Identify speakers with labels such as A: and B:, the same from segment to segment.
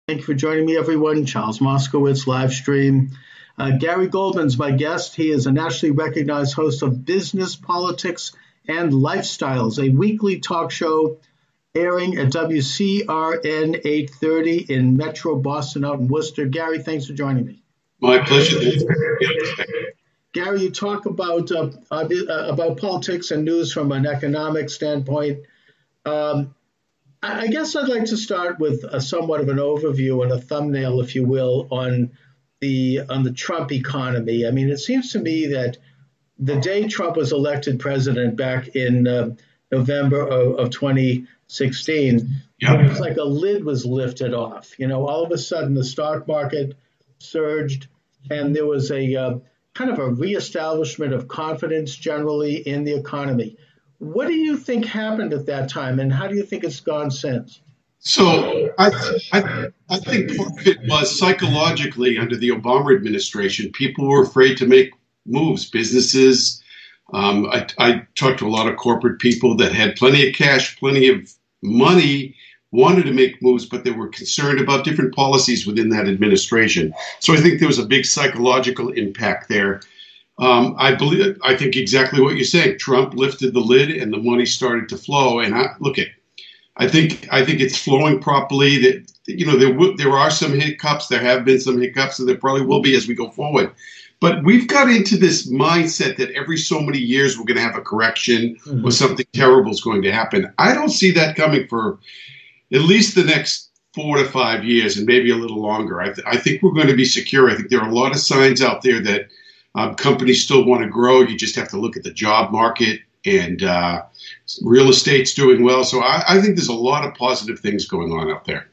A: Thank you for joining me, everyone. Charles Moscowitz, live stream. Gary Goldman's my guest. He is a nationally recognized host of Business, Politics, and Lifestyles, a weekly talk show airing at WCRN 830 in Metro Boston out in Worcester. Gary, thanks for joining me.
B: My pleasure.
A: Gary, you talk about politics and news from an economic standpoint. I guess I'd like to start with somewhat of an overview and a thumbnail, if you will, on the Trump economy. I mean, it seems to me that the day Trump was elected president back in November of 2016, it was like a lid was lifted off. You know, all of a sudden the stock market surged, and there was a kind of a reestablishment of confidence generally in the economy. What do you think happened at that time, and how do you think it's gone since?
B: So I think part of it was psychologically under the Obama administration. People were afraid to make moves. Businesses, I talked to a lot of corporate people that had plenty of cash, plenty of money, wanted to make moves, but they were concerned about different policies within that administration. So I think there was a big psychological impact there. I think exactly what you're saying. Trump lifted the lid and the money started to flow. And I think it's flowing properly. That, you know, there are some hiccups. There have been some hiccups, and there probably will be as we go forward. But we've got into this mindset that every so many years we're going to have a correction or something terrible is going to happen. I don't see that coming for at least the next 4 to 5 years, and maybe a little longer. I think we're going to be secure. I think there are a lot of signs out there that companies still want to grow. You just have to look at the job market, and real estate's doing well. So I think there's a lot of positive things going on out there.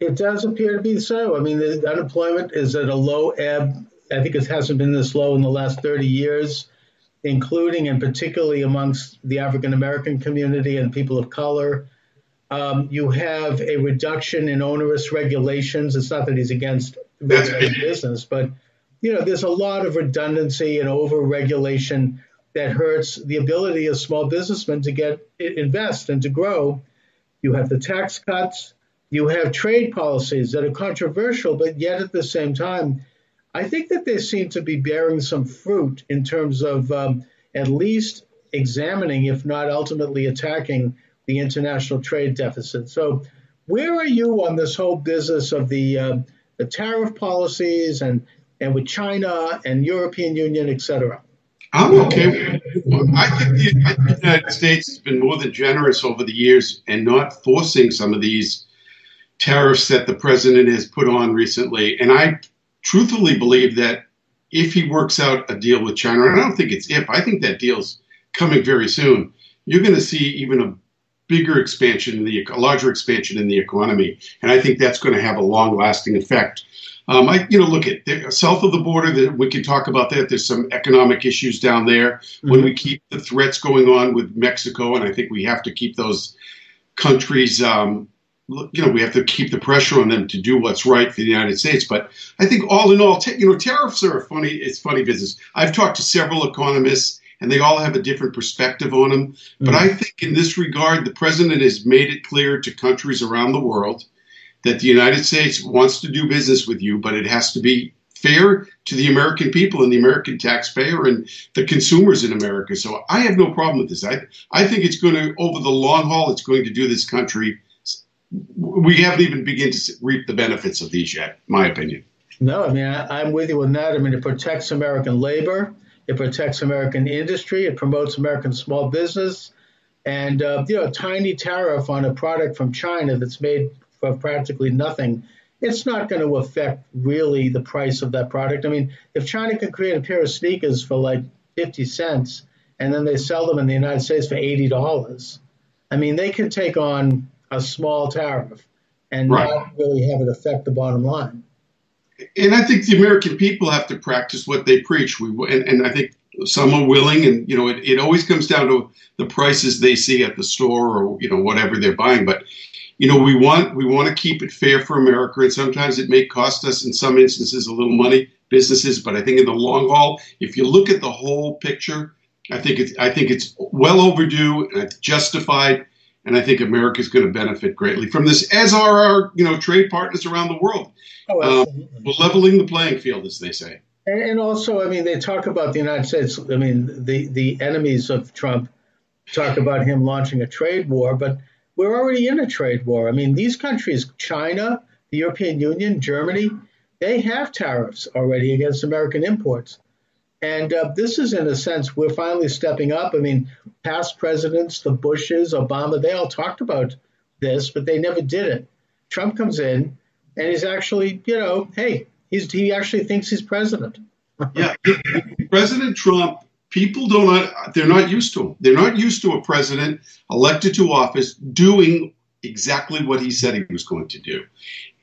A: It does appear to be so. I mean, the unemployment is at a low ebb. I think it hasn't been this low in the last 30 years, including and particularly amongst the African-American community and people of color. You have a reduction in onerous regulations. It's not that he's against regulated business, but you know, there's a lot of redundancy and over-regulation that hurts the ability of small businessmen to invest and to grow. You have the tax cuts. You have trade policies that are controversial, but yet at the same time, I think that they seem to be bearing some fruit in terms of at least examining, if not ultimately attacking, the international trade deficit. So where are you on this whole business of the tariff policies and with China and European Union, et cetera?
B: I'm okay. I think the United States has been more than generous over the years and not forcing some of these tariffs that the president has put on recently. And I truthfully believe that if he works out a deal with China, and I don't think it's if, I think that deal's coming very soon, you're going to see even a bigger expansion, a larger expansion in the economy. And I think that's going to have a long-lasting effect. Look at south of the border, we can talk about that. There's some economic issues down there. When we keep the threats going on with Mexico, and I think we have to keep those countries, we have to keep the pressure on them to do what's right for the United States. But I think all in all, tariffs are it's funny business. I've talked to several economists, and they all have a different perspective on them. But I think in this regard, the president has made it clear to countries around the world that the United States wants to do business with you, but it has to be fair to the American people and the American taxpayer and the consumers in America. So I have no problem with this. I think it's going to, over the long haul, it's going to do this country. We haven't even begun to reap the benefits of these yet, my opinion.
A: No, I mean, I'm with you on that. I mean, it protects American labor. It protects American industry. It promotes American small business. And, a tiny tariff on a product from China that's made of practically nothing, it's not going to affect really the price of that product. I mean, if China can create a pair of sneakers for like 50 cents and then they sell them in the United States for $80, I mean, they can take on a small tariff and not really have it affect the bottom line.
B: And I think the American people have to practice what they preach. And I think some are willing, and it always comes down to the prices they see at the store or whatever they're buying. But we want to keep it fair for America, and sometimes it may cost us in some instances a little money, businesses. But I think in the long haul, if you look at the whole picture, I think it's well overdue and it's justified. And I think America is going to benefit greatly from this, as are our, trade partners around the world.
A: Oh, absolutely.
B: We're leveling the playing field, as they say.
A: And also, I mean, they talk about the United States. I mean, the enemies of Trump talk about him launching a trade war, but we're already in a trade war. I mean, these countries, China, the European Union, Germany, they have tariffs already against American imports. And this is, in a sense, we're finally stepping up. I mean, past presidents, the Bushes, Obama, they all talked about this, but they never did it. Trump comes in and he's actually, hey, he actually thinks he's president.
B: Yeah, President Trump, they're not used to him. They're not used to a president elected to office doing exactly what he said he was going to do.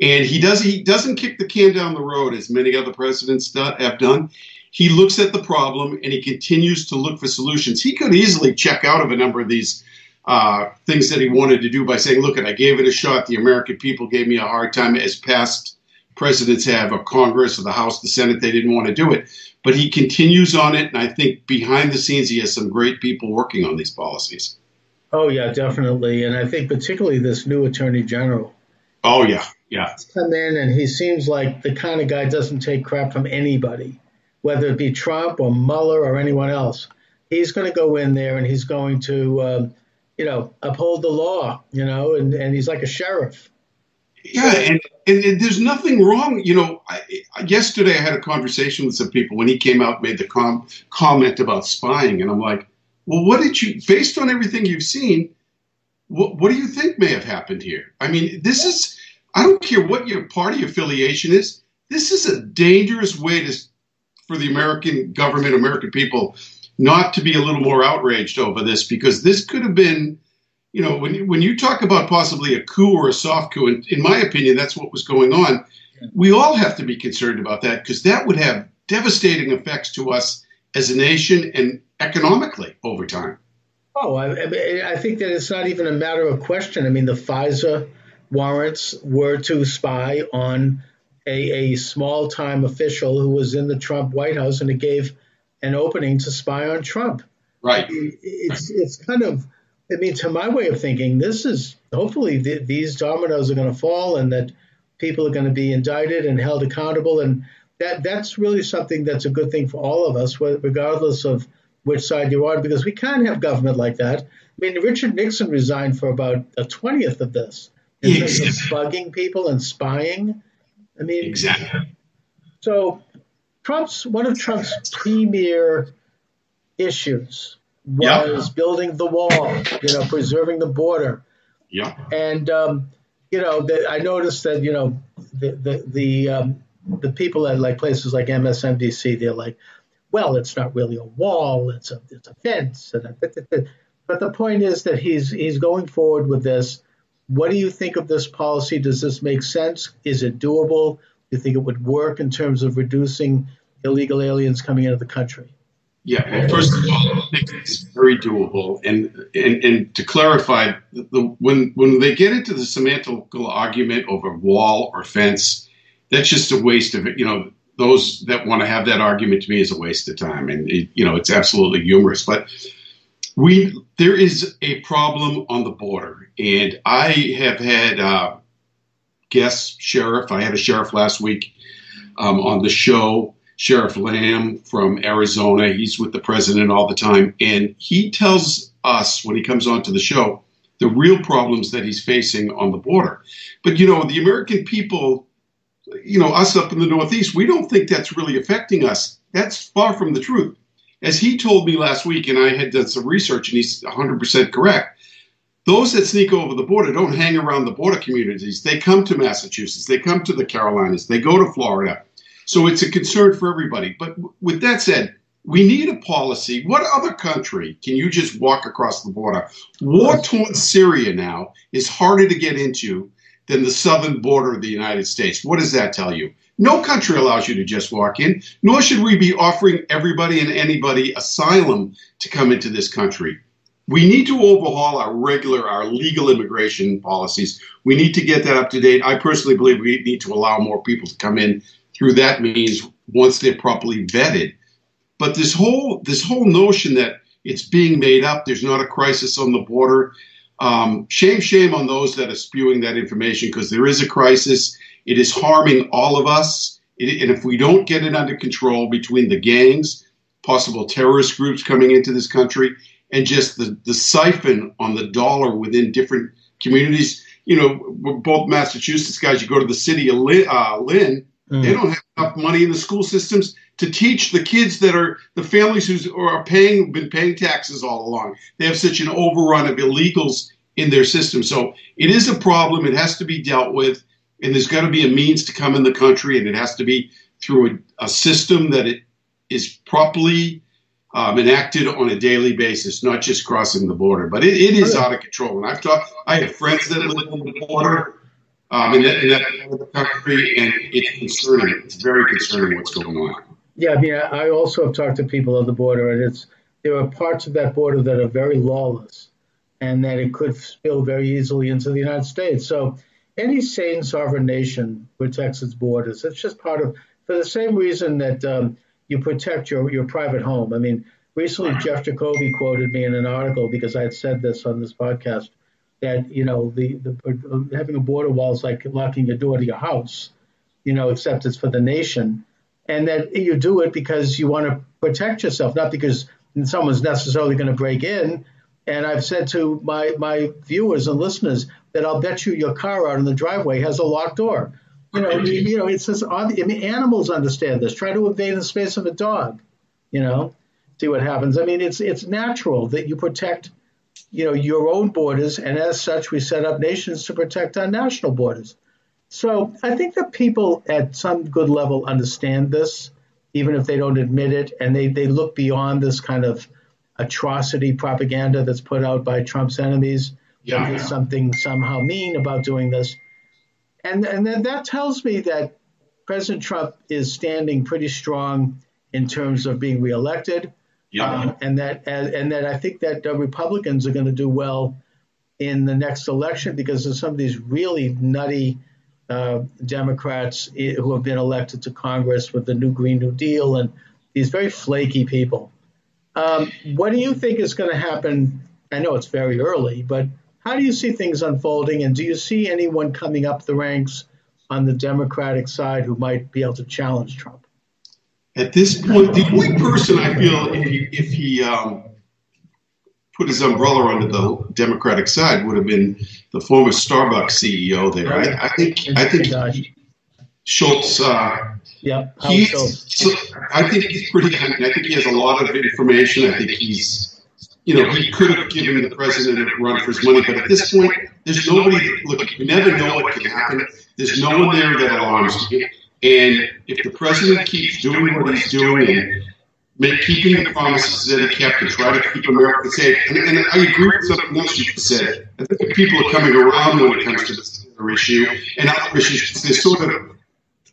B: And he doesn't kick the can down the road as many other presidents have done. He looks at the problem and he continues to look for solutions. He could easily check out of a number of these things that he wanted to do by saying, look, I gave it a shot. The American people gave me a hard time, as past presidents have, of Congress or the House, the Senate. They didn't want to do it. But he continues on it. And I think behind the scenes, he has some great people working on these policies.
A: Oh, yeah, definitely. And I think particularly this new attorney general.
B: Oh, yeah. Yeah.
A: He's come in and he seems like the kind of guy doesn't take crap from anybody, whether it be Trump or Mueller or anyone else. He's going to go in there and he's going to, uphold the law, and he's like a sheriff.
B: Yeah, and there's nothing wrong. Yesterday I had a conversation with some people when he came out and made the comment about spying. And I'm like, well, based on everything you've seen, what do you think may have happened here? I mean, I don't care what your party affiliation is. This is a dangerous way for the American government, American people, not to be a little more outraged over this, because this could have been, when you talk about possibly a coup or a soft coup, and in my opinion, that's what was going on. We all have to be concerned about that, because that would have devastating effects to us as a nation and economically over time.
A: Oh, I think that it's not even a matter of question. I mean, the FISA warrants were to spy on a small-time official who was in the Trump White House, and it gave an opening to spy on Trump.
B: Right.
A: It's kind of, to my way of thinking, this is hopefully these dominoes are going to fall and that people are going to be indicted and held accountable. And that's really something that's a good thing for all of us, regardless of which side you're on, because we can't have government like that. I mean, Richard Nixon resigned for about a 20th of this in terms of bugging people and spying. I mean,
B: exactly.
A: So one of Trump's premier issues was building the wall, preserving the border.
B: Yeah.
A: And, I noticed that, the people at like places like MSNBC, they're like, well, it's not really a wall, it's a fence. But the point is that he's going forward with this. What do you think of this policy? Does this make sense? Is it doable? Do you think it would work in terms of reducing illegal aliens coming into the country?
B: Yeah, well, first of all, I think it's very doable. And to clarify, when they get into the semantical argument over wall or fence, that's just a waste of it. Those that want to have that argument to me is a waste of time. And, it's absolutely humorous. But there is a problem on the border. And I have had guest sheriff. I had a sheriff last week on the show, Sheriff Lamb from Arizona. He's with the president all the time. And he tells us when he comes onto the show, the real problems that he's facing on the border. But, the American people, us up in the Northeast, we don't think that's really affecting us. That's far from the truth. As he told me last week, and I had done some research, and he's 100% correct, those that sneak over the border don't hang around the border communities. They come to Massachusetts. They come to the Carolinas. They go to Florida. So it's a concern for everybody. But with that said, we need a policy. What other country can you just walk across the border? War-torn Syria now is harder to get into than the southern border of the United States. What does that tell you? No country allows you to just walk in, nor should we be offering everybody and anybody asylum to come into this country. We need to overhaul our legal immigration policies. We need to get that up to date. I personally believe we need to allow more people to come in through that means once they're properly vetted. But this whole notion that it's being made up, there's not a crisis on the border, Shame on those that are spewing that information, because there is a crisis. It is harming all of us. And if we don't get it under control between the gangs, possible terrorist groups coming into this country, and just the siphon on the dollar within different communities, we're both Massachusetts guys. You go to the city of Lynn, they don't have enough money in the school systems to teach the kids that are the families who are been paying taxes all along. They have such an overrun of illegals in their system. So it is a problem. It has to be dealt with. And there's got to be a means to come in the country, and it has to be through a system that it is properly enacted on a daily basis, not just crossing the border. But it is out of control. And I have friends that live on the border in that part of the country, and it's concerning. It's very concerning what's going on.
A: Yeah, I mean, I also have talked to people on the border, and there are parts of that border that are very lawless, and that it could spill very easily into the United States. So any sane sovereign nation protects its borders. It's just for the same reason that you protect your private home. I mean, recently Jeff Jacoby quoted me in an article, because I had said this on this podcast, that, the having a border wall is like locking your door to your house, except it's for the nation. And that you do it because you want to protect yourself, not because someone's necessarily going to break in. And I've said to my viewers and listeners that I'll bet you your car out in the driveway has a locked door. It's just obvious. I mean, animals understand this. Try to invade the space of a dog, see what happens. I mean, it's natural that you protect, your own borders. And as such, we set up nations to protect our national borders. So I think that people at some good level understand this, even if they don't admit it. And they look beyond this kind of atrocity propaganda that's put out by Trump's enemies. Yeah. There's something somehow mean about doing this. And then that tells me that President Trump is standing pretty strong in terms of being reelected. Yeah. And that I think that Republicans are going to do well in the next election, because of some of these really nutty Democrats who have been elected to Congress with the new Green New Deal and these very flaky people. What do you think is going to happen? I know it's very early, but how do you see things unfolding? And do you see anyone coming up the ranks on the Democratic side who might be able to challenge Trump?
B: At this point, the only person I feel if he put his umbrella under the Democratic side would have been the former Starbucks CEO there.
A: Right.
B: I think Schultz.
A: I
B: think he's pretty. I think he has a lot of information. I think he's. He could have given the president a run for his money, but at this point, there's nobody. Look, you never know what can happen. There's no one there that alarms you. And if the president keeps doing what he's doing and keeping the promises that he kept and try to keep America safe, and I agree with something else you said. I think people are coming around when it comes to this issue and other issues. They're sort of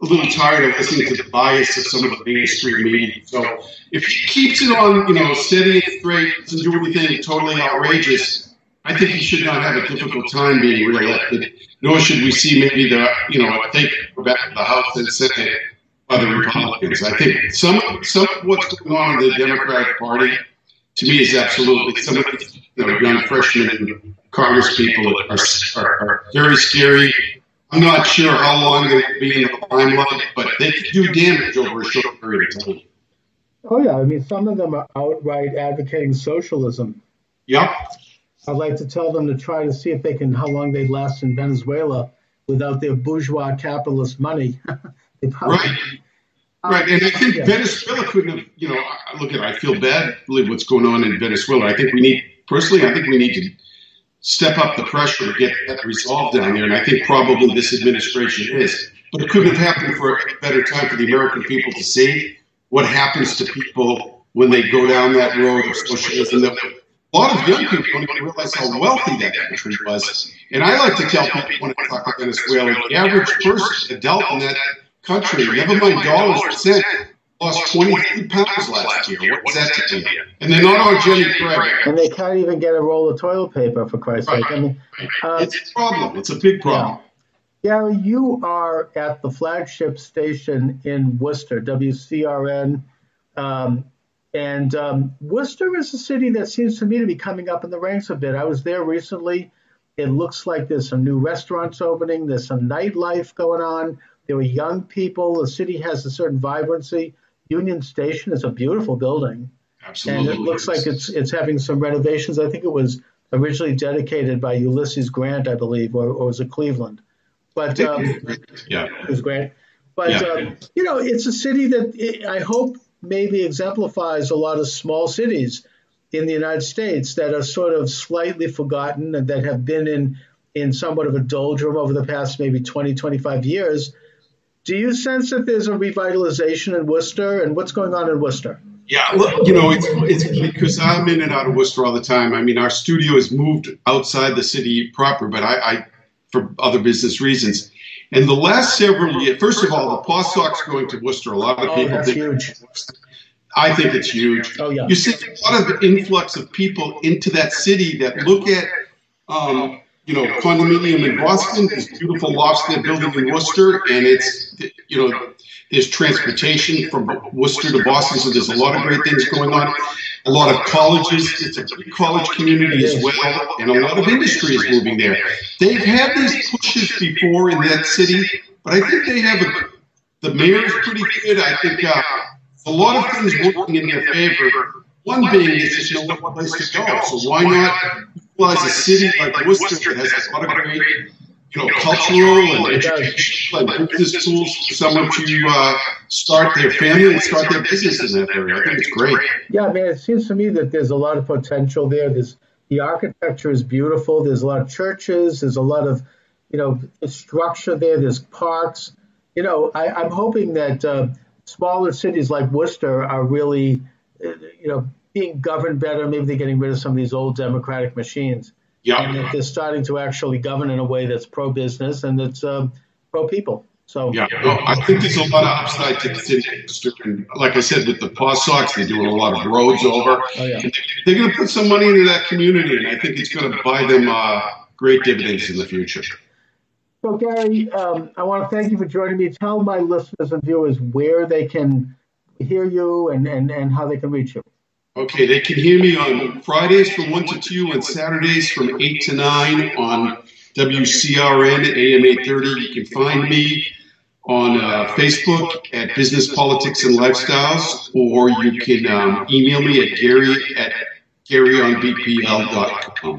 B: a little tired of listening to the bias of some of the mainstream media. So if he keeps it on, steady and straight, doesn't do anything totally outrageous, I think he should not have a difficult time being reelected. Nor should we see maybe I think we're back to the House and Senate by the Republicans. I think some of what's going on in the Democratic Party, to me, is absolutely some of the young freshmen and Congress people are very scary. I'm not sure how long they'll be in the limelight, but they could do damage over a short period of time.
A: Oh, yeah. I mean, some of them are outright advocating socialism.
B: Yep.
A: I'd like to tell them to try to see if they can, how long they last in Venezuela without their bourgeois capitalist money.
B: Right. Right. And I think Venezuela couldn't have, I feel bad with what's going on in Venezuela. I think we need to step up the pressure to get that resolved down there. And I think probably this administration is. But it couldn't have happened for a better time for the American people to see what happens to people when they go down that road of socialism. A lot of young people don't even realize how wealthy that country was. And I like to tell people when I talk about Venezuela, the average person, adult in that country, never mind dollars or cents, lost 23 pounds last year. What's that to you? And they're not on Jenny Craig.
A: And they can't even get a roll of toilet paper, for Christ's sake. I mean,
B: it's a problem. It's a big problem.
A: Yeah. Gary, you are at the flagship station in Worcester, WCRM. And Worcester is a city that seems to me to be coming up in the ranks a bit. I was there recently. It looks like there's some new restaurants opening. There's some nightlife going on. There are young people. The city has a certain vibrancy. Union Station is a beautiful building.
B: Absolutely.
A: And it looks like it's having some renovations. I think it was originally dedicated by Ulysses Grant, I believe, or was it Cleveland? But it was Grant. But, it's a city that I hope maybe exemplifies a lot of small cities in the United States that are sort of slightly forgotten and that have been in somewhat of a doldrum over the past maybe 20, 25 years. Do you sense that there's a revitalization in Worcester, and what's going on in Worcester?
B: Yeah, look, it's because I'm in and out of Worcester all the time. I mean, our studio has moved outside the city proper, but I for other business reasons. And the last several years, first of all, the Paw Sox going to Worcester, a lot of people think
A: huge.
B: I think it's huge.
A: Oh, yeah.
B: You see a lot of influx of people into that city that look at, condominium in Boston, this beautiful lofts they're building in Worcester, and it's, there's transportation from Worcester to Boston, so there's a lot of great things going on. A lot of colleges, it's a big college community as well, and a lot of industry is moving there. They've had these pushes before in that city, but I think they have the mayor is pretty good. I think a lot of things working in their favor. One being is just no one place to go. So why not utilize a city like Worcester that has a lot of great, cultural and educational and business tools for someone to start their family and start their business in that area. I think it's great.
A: Yeah, man, it seems to me that there's a lot of potential there. The architecture is beautiful. There's a lot of churches. There's a lot of, structure there. There's parks. I'm hoping that smaller cities like Worcester are really, being governed better. Maybe they're getting rid of some of these old democratic machines.
B: Yeah.
A: And that they're starting to actually govern in a way that's pro-business and that's pro-people. So
B: I think there's a lot of upside to the city. And like I said, with the Paw Sox, they're doing a lot of roads over.
A: Oh, yeah.
B: They're going to put some money into that community, and I think it's going to buy them great dividends in the future.
A: So, Gary, I want to thank you for joining me. Tell my listeners and viewers where they can hear you and how they can reach you.
B: Okay, they can hear me on Fridays from 1 to 2 and Saturdays from 8 to 9 on WCRM at AM 830. You can find me on Facebook at Business, Politics, and Lifestyles, or you can email me at GaryOnBPL.com.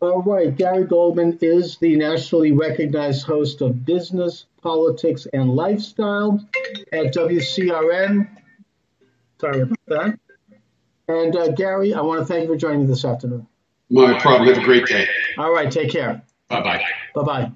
A: All right, Gary Goldman is the nationally recognized host of Business, Politics, and Lifestyle at WCRM. Sorry about that. And Gary, I want to thank you for joining me this afternoon.
B: My problem. Have a great day.
A: All right, take care.
B: Bye-bye.
A: Bye-bye.